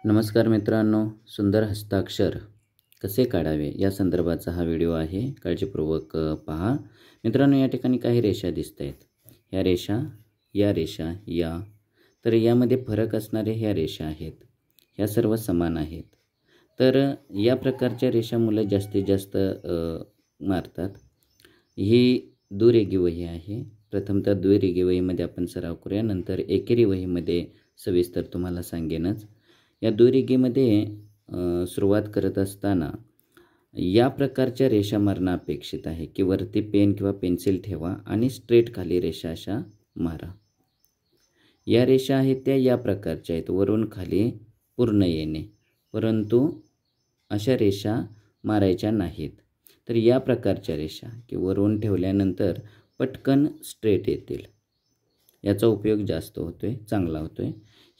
नमस्कार मित्रांनो, सुंदर हस्ताक्षर कसे काढावे या संदर्भाचा हा व्हिडिओ आहे। काळजीपूर्वक पहा। मित्रांनो, या ठिकाणी काही रेषा दिसत आहेत। ह्या रेषा, या रेषा, तर यामध्ये फरक असणारे ह्या रेषा आहेत। ह्या सर्व समान आहेत। तर या प्रकारच्या रेषा मुलं जास्तीत जास्त मारतात। ही दुरेघी वही आहे। प्रथमतः दुरेघी वहीमध्ये आपण सराव करूया, नंतर एकेरी वहीमध्ये सविस्तर तुम्हाला सांगेनच। या दुरेघीमध्ये सुरुवात करत असताना या प्रकारच्या रेषा मारणं अपेक्षित आहे की वरती पेन किंवा पेन्सिल ठेवा आणि स्ट्रेट खाली रेषा अशा मारा। या रेषा आहेत त्या या प्रकारच्या आहेत, वरून खाली पूर्ण येणे, परंतु अशा रेषा मारायच्या नाहीत। तर या प्रकारच्या रेषा की वरून ठेवल्यानंतर पटकन स्ट्रेट येतील, याचा उपयोग जास्त होतोय, चांगला होतोय।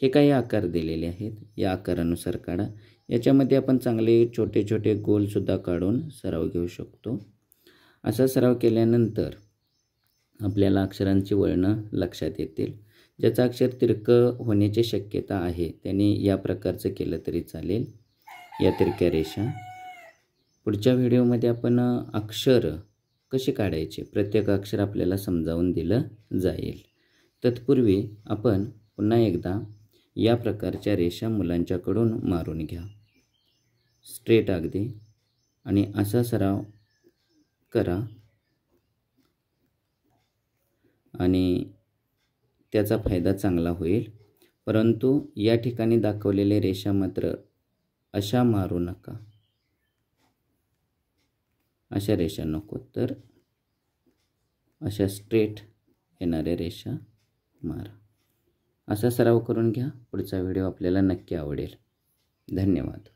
हे काही आकार दिलेले आहेत, या आकारानुसार काढा। याच्यामध्ये आपण चांगले छोटे छोटे गोल सुद्धा काढून सराव घेऊ शकतो। असा सराव केल्यानंतर आपल्याला अक्षरांची वळणं लक्षात येतील। ज्याचं अक्षर तिरकं होण्याची शक्यता आहे त्याने या प्रकारचं केलं तरी चालेल, या तिरक्या रेषा। पुढच्या व्हिडिओमध्ये आपण अक्षर कसे काढायचे, प्रत्येक अक्षर आपल्याला समजावून दिलं जाईल। तत्पूर्वी आपण पुन्हा एकदा या प्रकारच्या रेषा मुलांच्याकडून मारून घ्या, स्ट्रेट अगदी, आणि असा सराव करा आणि त्याचा फायदा चांगला होईल। परंतु या ठिकाणी दाखवलेले रेषा मात्र अशा मारू नका, अशा रेषा नको, तर अशा स्ट्रेट येणाऱ्या रेषा मारा। असा सराव करून घ्या। पुढचा व्हिडिओ आपल्याला नक्की आवडेल। धन्यवाद।